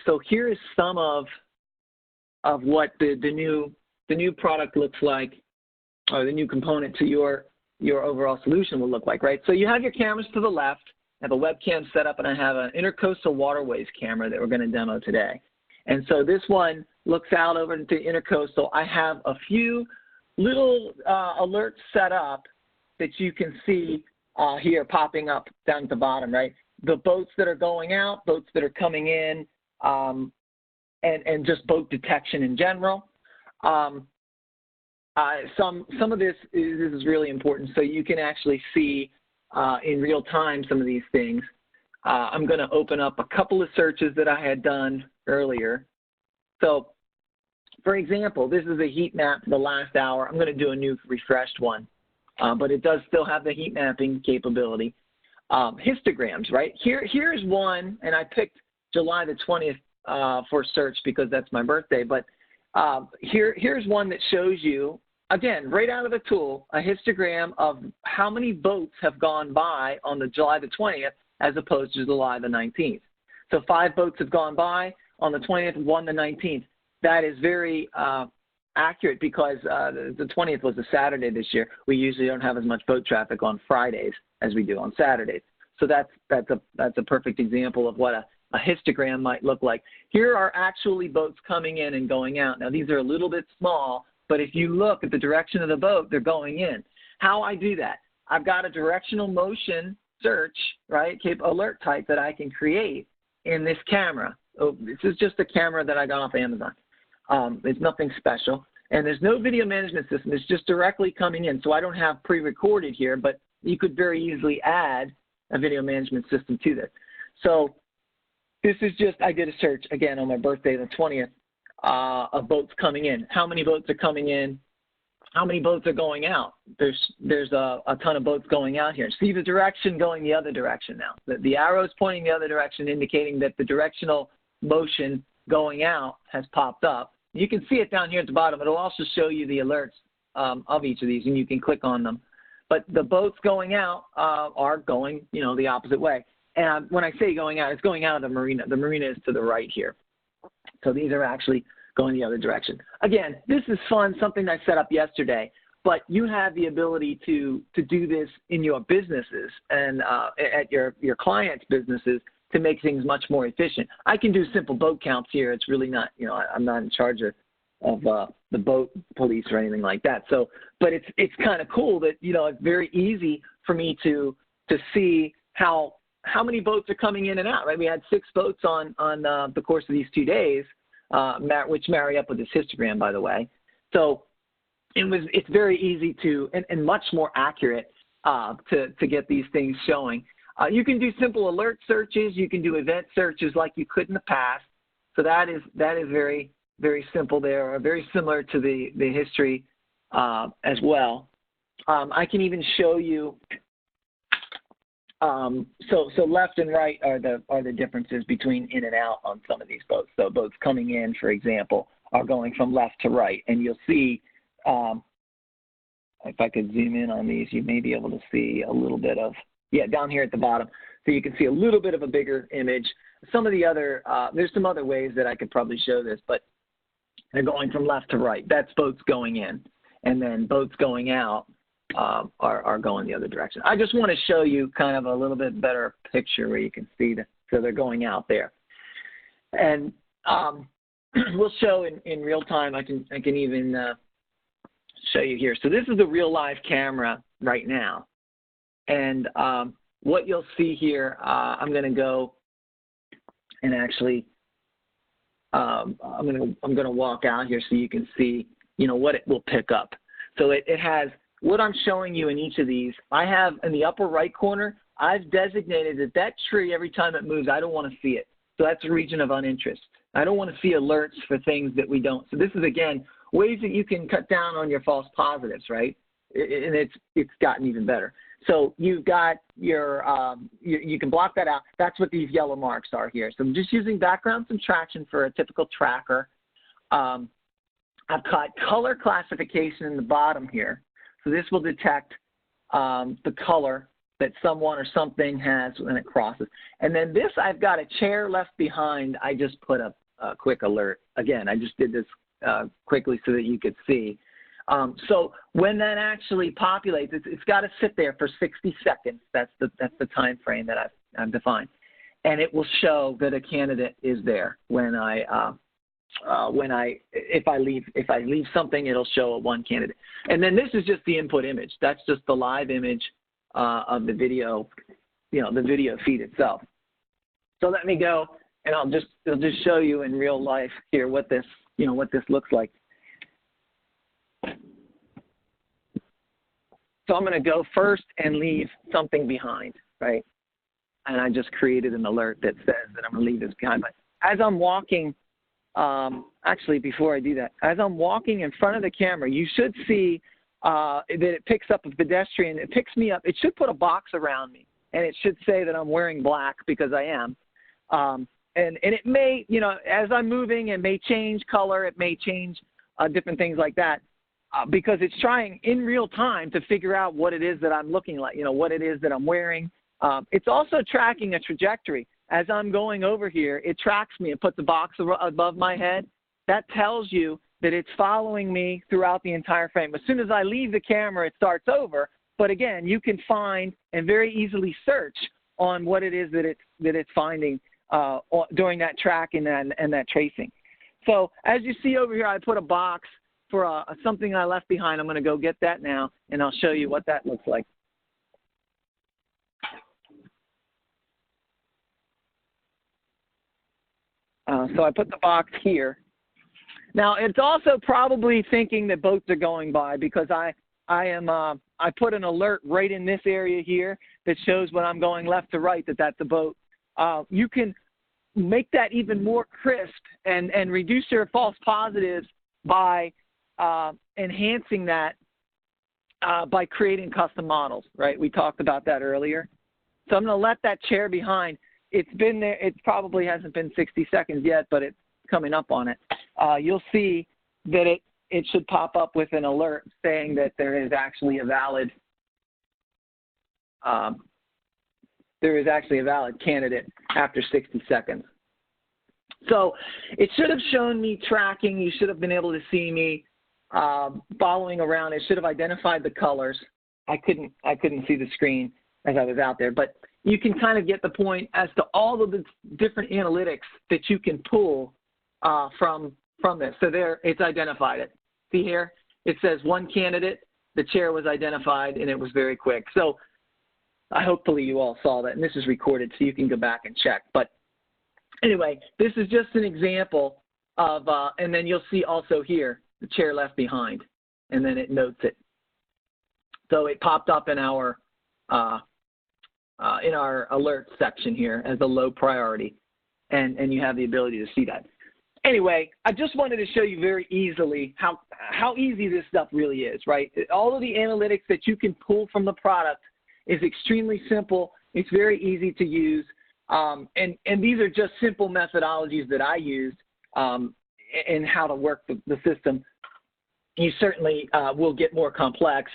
So here is some of what the new product looks like, or the new component to your overall solution will look like, right? So you have your cameras to the left. I have a webcam set up, and I have an intercoastal waterways camera that we're going to demo today. And so this one looks out over into intercoastal. I have a few little alerts set up that you can see here popping up down at the bottom, right? The boats that are going out, boats that are coming in, and just boat detection in general. Some of this is really important, so you can actually see in real time some of these things. I'm going to open up a couple of searches that I had done earlier. So, for example, this is a heat map for the last hour. I'm going to do a new refreshed one, but it does still have the heat mapping capability. Histograms, right? Here's one, and I picked July the 20th for search because that's my birthday, but here's one that shows you, again, right out of the tool, a histogram of how many boats have gone by on the July the 20th as opposed to July the 19th. So 5 boats have gone by on the 20th, 1 the 19th. That is very accurate because the 20th was a Saturday this year. We usually don't have as much boat traffic on Fridays as we do on Saturdays. So that's a perfect example of what a histogram might look like. Here are actually boats coming in and going out. Now these are a little bit small, but if you look at the direction of the boat, they're going in. How I do that? I've got a directional motion search, right, alert type that I can create in this camera. Oh, this is just a camera that I got off Amazon. It's nothing special. And there's no video management system. It's just directly coming in. So I don't have pre-recorded here, but you could very easily add a video management system to this. So this is just, I did a search, again, on my birthday, the 20th, of boats coming in. How many boats are coming in? How many boats are going out? There's a ton of boats going out here. See the direction going the other direction now. The arrow is pointing the other direction, indicating that the directional motion going out has popped up. You can see it down here at the bottom. It'll also show you the alerts of each of these, and you can click on them. But the boats going out are going, the opposite way. And when I say going out, it's going out of the marina. The marina is to the right here. So these are actually going the other direction. Again, this is fun, something I set up yesterday, but you have the ability to do this in your businesses and at your clients' businesses to make things much more efficient. I can do simple boat counts here. It's really not, I'm not in charge of the boat police or anything like that. So, but it's kind of cool that, it's very easy for me to see how many boats are coming in and out, right? We had 6 boats on the course of these 2 days, which marry up with this histogram, by the way. So it's very easy to, and much more accurate to get these things showing. You can do simple alert searches. You can do event searches like you could in the past. So that is very, very simple there, very similar to the history as well. I can even show you, so left and right are the differences between in and out on some of these boats. So boats coming in, for example, are going from left to right. And you'll see, if I could zoom in on these, you may be able to see a little bit of, down here at the bottom. So you can see a little bit of a bigger image. Some of the other, there's some other ways that I could probably show this, but they're going from left to right. That's boats going in. And then boats going out are going the other direction. I just want to show you kind of a little bit better picture where you can see so they're going out there. And we'll show in real time. I can even show you here. So this is the real live camera right now. And what you'll see here, I'm going to go and actually, I'm going to walk out here so you can see, what it will pick up. So it has what I'm showing you in each of these. I have in the upper right corner, I've designated that tree every time it moves, I don't want to see it. So that's a region of uninterest. I don't want to see alerts for things that we don't. So this is, again, ways that you can cut down on your false positives, right? And it's gotten even better. So you've got your, you can block that out. That's what these yellow marks are here. So I'm just using background subtraction for a typical tracker. I've got color classification in the bottom here. So this will detect the color that someone or something has when it crosses. And then this, I've got a chair left behind. I just put a quick alert. Again, I just did this quickly so that you could see. So when that actually populates, it's got to sit there for 60 seconds. That's the time frame that I've defined, and it will show that a candidate is there when if I leave something, it'll show a one candidate. And then this is just the input image. That's just the live image of the video, the video feed itself. So let me go, and I'll just show you in real life here what this looks like. So I'm going to go first and leave something behind, right? And I just created an alert that says that I'm going to leave this behind. But as I'm walking, actually before I do that, as I'm walking in front of the camera, you should see that it picks up a pedestrian. It picks me up. It should put a box around me, and it should say that I'm wearing black because I am. And it may, as I'm moving, it may change color. It may change different things like that. Because it's trying in real time to figure out what it is that I'm looking like, what it is that I'm wearing. It's also tracking a trajectory. As I'm going over here, it tracks me and puts a box above my head. That tells you that it's following me throughout the entire frame. As soon as I leave the camera, it starts over. But again, you can find and very easily search on what it is that it's finding during that tracking and that tracing. So as you see over here, I put a box for something I left behind. I'm going to go get that now, and I'll show you what that looks like. So I put the box here. Now, it's also probably thinking that boats are going by because I put an alert right in this area here that shows when I'm going left to right that that's a boat. You can make that even more crisp and reduce your false positives by enhancing that by creating custom models, right? We talked about that earlier. So I'm going to let that chair behind. It's been there. It probably hasn't been 60 seconds yet, but it's coming up on it. You'll see that it should pop up with an alert saying that there is actually a valid candidate after 60 seconds. So it should have shown me tracking. You should have been able to see me following around. It should have identified the colors. I couldn't see the screen as I was out there, but you can kind of get the point as to all of the different analytics that you can pull from this. So there, it's identified it. See here, it says one candidate. The chair was identified, and it was very quick. So hopefully you all saw that, and this is recorded, so you can go back and check. But anyway, this is just an example of, and then you'll see also here, the chair left behind, and then it notes it. So it popped up in our alert section here as a low priority, and you have the ability to see that. Anyway, I just wanted to show you very easily how easy this stuff really is, right? All of the analytics that you can pull from the product is extremely simple. It's very easy to use. And these are just simple methodologies that I used in how to work the system. You certainly will get more complex